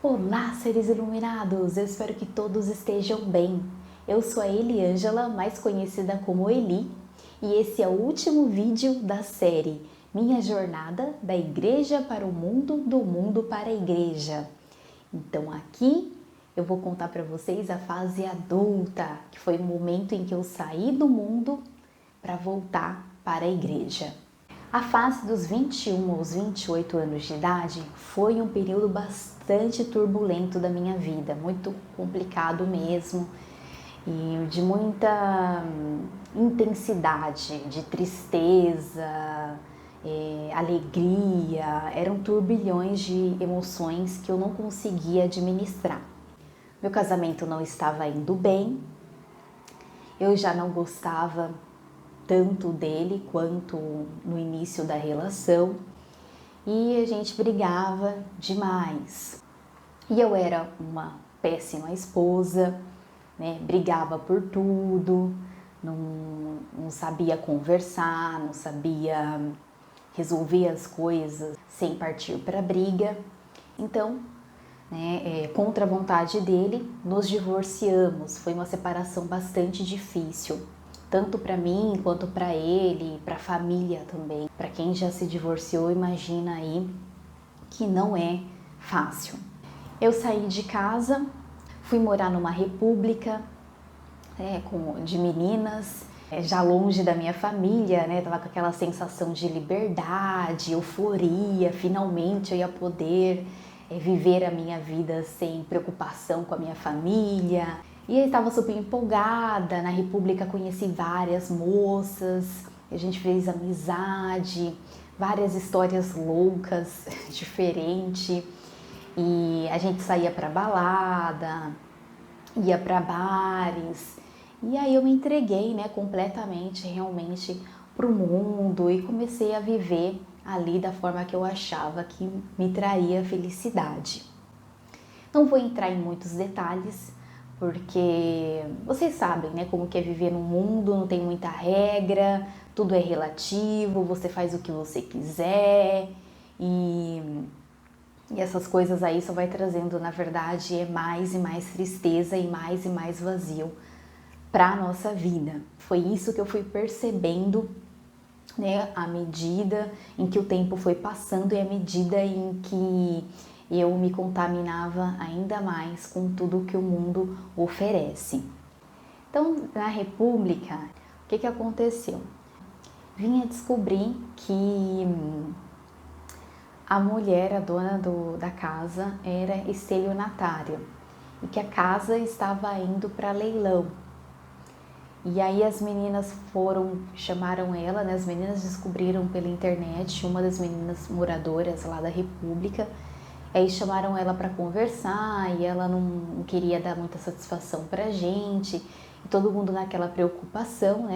Olá, seres iluminados! Eu espero que todos estejam bem. Eu sou a Eliângela, mais conhecida como Eli, e esse é o último vídeo da série Minha Jornada da Igreja para o Mundo, do Mundo para a Igreja. Então aqui eu vou contar para vocês a fase adulta, que foi o momento em que eu saí do mundo para voltar para a igreja. A fase dos 21 aos 28 anos de idade foi um período bastante turbulento da minha vida, muito complicado mesmo e de muita intensidade, de tristeza, alegria, eram turbilhões de emoções que eu não conseguia administrar. Meu casamento não estava indo bem, eu já não gostava tanto dele quanto no início da relação e a gente brigava demais. E eu era uma péssima esposa, né? Brigava por tudo, não sabia conversar, não sabia resolver as coisas sem partir para a briga. Então, contra a vontade dele, nos divorciamos. Foi uma separação bastante difícil, tanto para mim quanto para ele, para a família também. Para quem já se divorciou, imagina aí que não é fácil. Eu saí de casa, fui morar numa república de meninas, já longe da minha família, tava com aquela sensação de liberdade, euforia, finalmente eu ia poder viver a minha vida sem preocupação com a minha família. E eu estava super empolgada, na república conheci várias moças, a gente fez amizade, várias histórias loucas, diferentes, e a gente saía para balada, ia para bares, e aí eu me entreguei, completamente, realmente, para o mundo e comecei a viver ali da forma que eu achava que me traria felicidade. Não vou entrar em muitos detalhes, porque vocês sabem, como que é viver num mundo, não tem muita regra, tudo é relativo, você faz o que você quiser e essas coisas aí só vai trazendo, na verdade, mais e mais tristeza e mais vazio para a nossa vida. Foi isso que eu fui percebendo, à medida em que o tempo foi passando e à medida em que eu me contaminava ainda mais com tudo que o mundo oferece. Então, na República, o que aconteceu? Vim a descobrir que a mulher, a dona da casa, era estelionatária e que a casa estava indo para leilão. E aí as meninas chamaram ela, as meninas descobriram pela internet, uma das meninas moradoras lá da República, aí chamaram ela para conversar e ela não queria dar muita satisfação pra gente, e todo mundo naquela preocupação,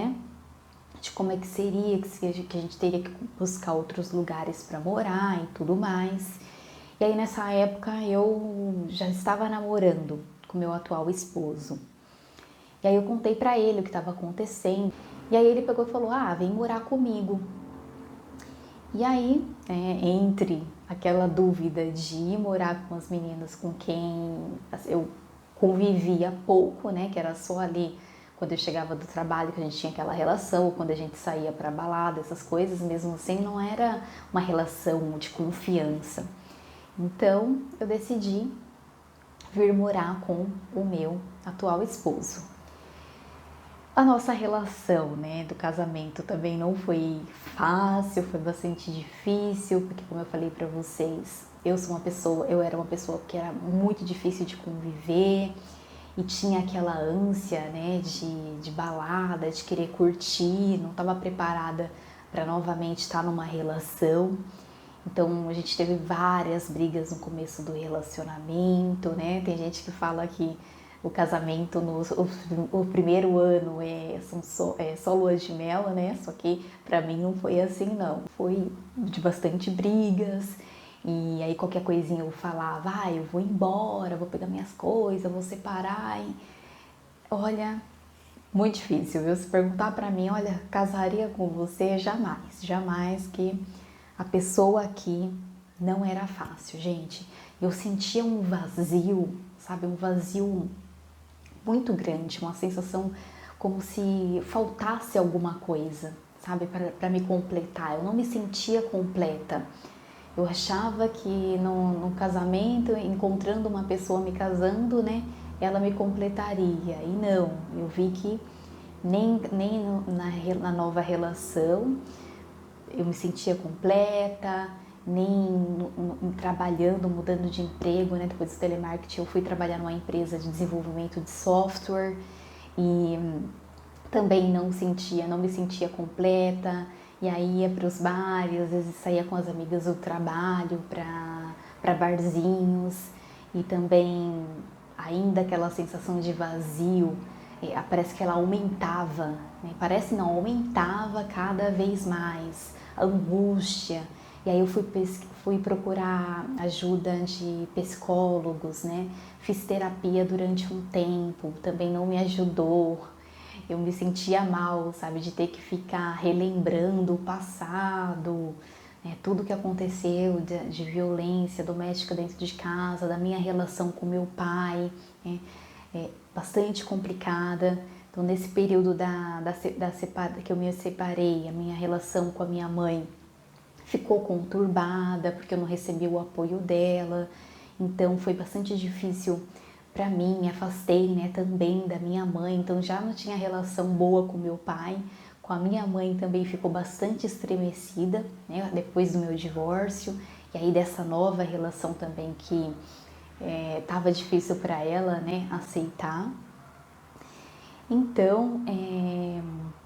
de como é que seria, que a gente teria que buscar outros lugares para morar e tudo mais. E aí nessa época eu já estava namorando com meu atual esposo. E aí eu contei para ele o que estava acontecendo. E aí ele pegou e falou: vem morar comigo. E aí, entre aquela dúvida de ir morar com as meninas com quem eu convivia pouco, que era só ali quando eu chegava do trabalho que a gente tinha aquela relação, ou quando a gente saía para balada, essas coisas, mesmo assim não era uma relação de confiança. Então eu decidi vir morar com o meu atual esposo. A nossa relação, do casamento também não foi fácil, foi bastante difícil, porque como eu falei para vocês, eu era uma pessoa que era muito difícil de conviver e tinha aquela ânsia, de balada, de querer curtir, não estava preparada para novamente estar numa relação. Então a gente teve várias brigas no começo do relacionamento, Tem gente que fala que o casamento, o primeiro ano só lua de mel, Só que pra mim não foi assim, não. Foi de bastante brigas, e aí qualquer coisinha eu falava: eu vou embora, vou pegar minhas coisas, vou separar. Olha, muito difícil, viu? Se perguntar pra mim, olha, casaria com você? Jamais, jamais, que a pessoa aqui não era fácil, gente. eu sentia um vazio, sabe, um vazio muito grande, uma sensação como se faltasse alguma coisa, sabe, para me completar. Eu não me sentia completa. Eu achava que no casamento, encontrando uma pessoa, me casando, né, ela me completaria. E não, eu vi que nem na nova relação eu me sentia completa, nem trabalhando, mudando de emprego, né? Depois do telemarketing eu fui trabalhar numa empresa de desenvolvimento de software e também não me sentia completa. E aí ia para os bares, às vezes saía com as amigas do trabalho para barzinhos e também ainda aquela sensação de vazio, parece que ela aumentava, né? Parece não, aumentava cada vez mais, a angústia. E aí eu fui procurar ajuda de psicólogos, né? Fiz terapia durante um tempo, também não me ajudou. Eu me sentia mal, sabe, de ter que ficar relembrando o passado, né, tudo que aconteceu de violência doméstica dentro de casa, da minha relação com meu pai, né, bastante complicada. Então, nesse período que eu me separei, a minha relação com a minha mãe ficou conturbada, porque eu não recebi o apoio dela. Então, foi bastante difícil para mim, me afastei, né, também da minha mãe, então já não tinha relação boa com meu pai, com a minha mãe também ficou bastante estremecida, né, depois do meu divórcio, e aí dessa nova relação também que estava difícil para ela, né, aceitar. Então,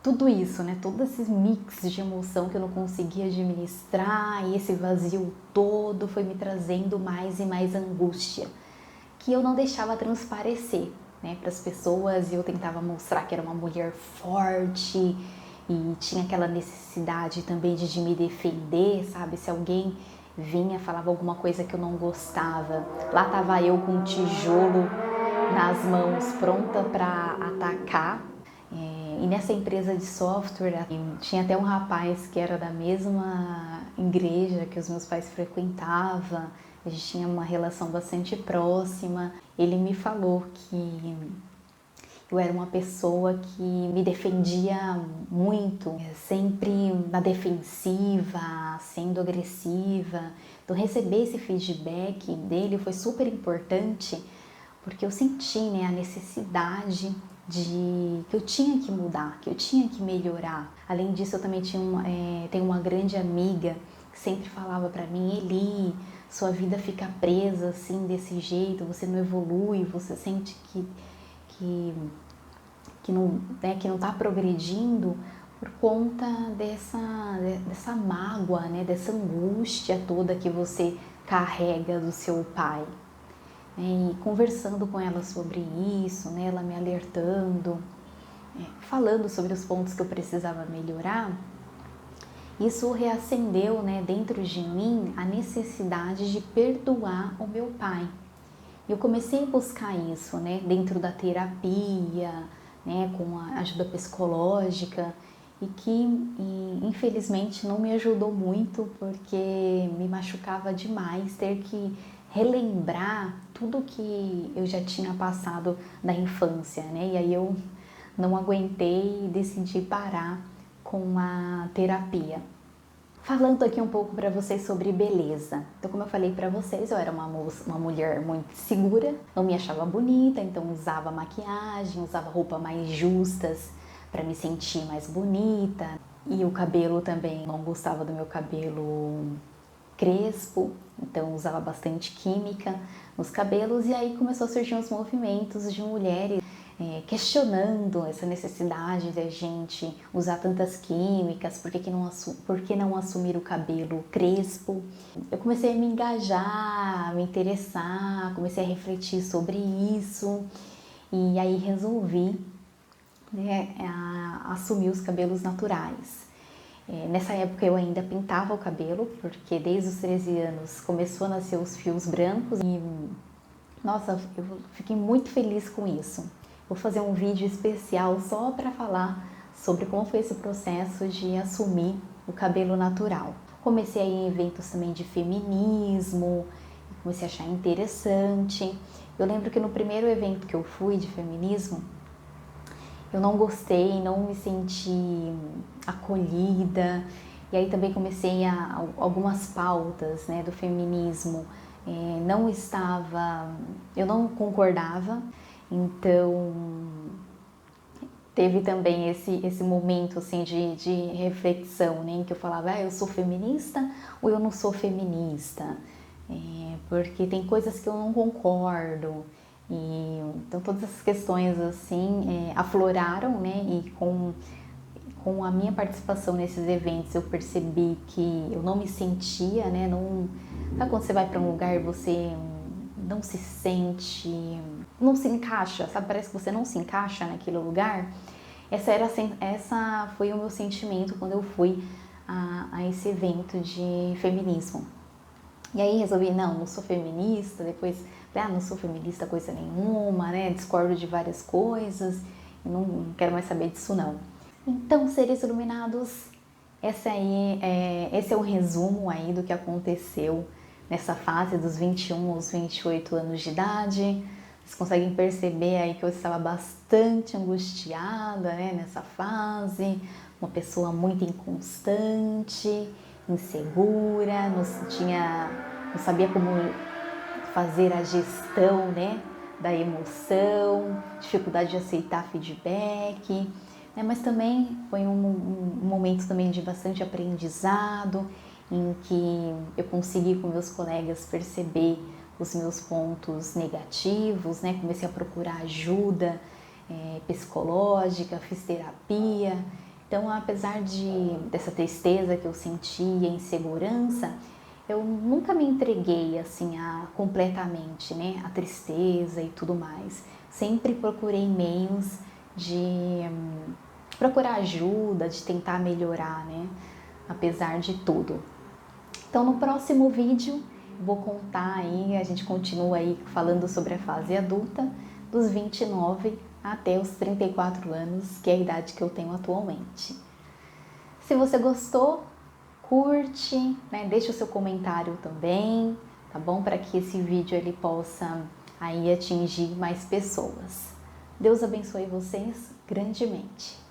tudo isso, né, todo esse mix de emoção que eu não conseguia administrar e esse vazio todo foi me trazendo mais e mais angústia, que eu não deixava transparecer, né, para as pessoas. Eu tentava mostrar que era uma mulher forte e tinha aquela necessidade também de me defender, sabe? Se alguém vinha, falava alguma coisa que eu não gostava, lá tava eu com um tijolo nas mãos, pronta para atacar. E nessa empresa de software tinha até um rapaz que era da mesma igreja que os meus pais frequentavam. A gente tinha uma relação bastante próxima. Ele me falou que eu era uma pessoa que me defendia muito, sempre na defensiva, sendo agressiva. Então receber esse feedback dele foi super importante, porque eu senti, né, a necessidade de que eu tinha que mudar, que eu tinha que melhorar. Além disso, eu também tenho uma grande amiga que sempre falava para mim: Eli, sua vida fica presa assim desse jeito, você não evolui, você sente que não está progredindo por conta dessa mágoa, né, dessa angústia toda que você carrega do seu pai. E conversando com ela sobre isso, né, ela me alertando, falando sobre os pontos que eu precisava melhorar, isso reacendeu, né, dentro de mim a necessidade de perdoar o meu pai. Eu comecei a buscar isso, né, dentro da terapia, né, com a ajuda psicológica, infelizmente não me ajudou muito, porque me machucava demais ter que relembrar tudo que eu já tinha passado na infância, né? E aí eu não aguentei e decidi parar com a terapia. Falando aqui um pouco para vocês sobre beleza. Então, como eu falei para vocês, eu era uma mulher muito segura, não me achava bonita, então usava maquiagem, usava roupas mais justas para me sentir mais bonita. E o cabelo também, não gostava do meu cabelo crespo, então usava bastante química nos cabelos. E aí começou a surgir uns movimentos de mulheres questionando essa necessidade da gente usar tantas químicas, por que não assumir o cabelo crespo? Eu comecei a me engajar, a me interessar, comecei a refletir sobre isso e aí resolvi, né, assumir os cabelos naturais. Nessa época eu ainda pintava o cabelo, porque desde os 13 anos começou a nascer os fios brancos e, nossa, eu fiquei muito feliz com isso. Vou fazer um vídeo especial só para falar sobre como foi esse processo de assumir o cabelo natural. Comecei a ir em eventos também de feminismo, comecei a achar interessante. Eu lembro que no primeiro evento que eu fui de feminismo, eu não gostei, não me senti acolhida. E aí também comecei algumas pautas, né, do feminismo, eu não concordava, então teve também esse momento assim de reflexão, né, em que eu falava, eu sou feminista ou eu não sou feminista, porque tem coisas que eu não concordo. E então todas essas questões assim afloraram, né, e com a minha participação nesses eventos eu percebi que eu não me sentia, né, não, sabe quando você vai para um lugar e você não se sente, não se encaixa, sabe, parece que você não se encaixa naquele lugar. Essa foi o meu sentimento quando eu fui a esse evento de feminismo. E aí resolvi, não sou feminista, depois, não sou feminista coisa nenhuma, né, discordo de várias coisas, e não quero mais saber disso não. Então, seres iluminados, esse é um resumo aí do que aconteceu nessa fase dos 21 aos 28 anos de idade. Vocês conseguem perceber aí que eu estava bastante angustiada, né, nessa fase, uma pessoa muito inconstante, insegura, não sabia como fazer a gestão, né, da emoção, dificuldade de aceitar feedback, né, mas também foi um momento também de bastante aprendizado, em que eu consegui com meus colegas perceber os meus pontos negativos, né, comecei a procurar ajuda psicológica, fiz terapia. Então, apesar dessa tristeza que eu sentia, insegurança, eu nunca me entreguei assim completamente, né, a tristeza e tudo mais. Sempre procurei meios de procurar ajuda, de tentar melhorar, né, apesar de tudo. Então, no próximo vídeo, vou contar aí, a gente continua aí falando sobre a fase adulta, dos 29 até os 34 anos, que é a idade que eu tenho atualmente. Se você gostou, curte, né? Deixa o seu comentário também, tá bom? Para que esse vídeo ele possa aí atingir mais pessoas. Deus abençoe vocês grandemente.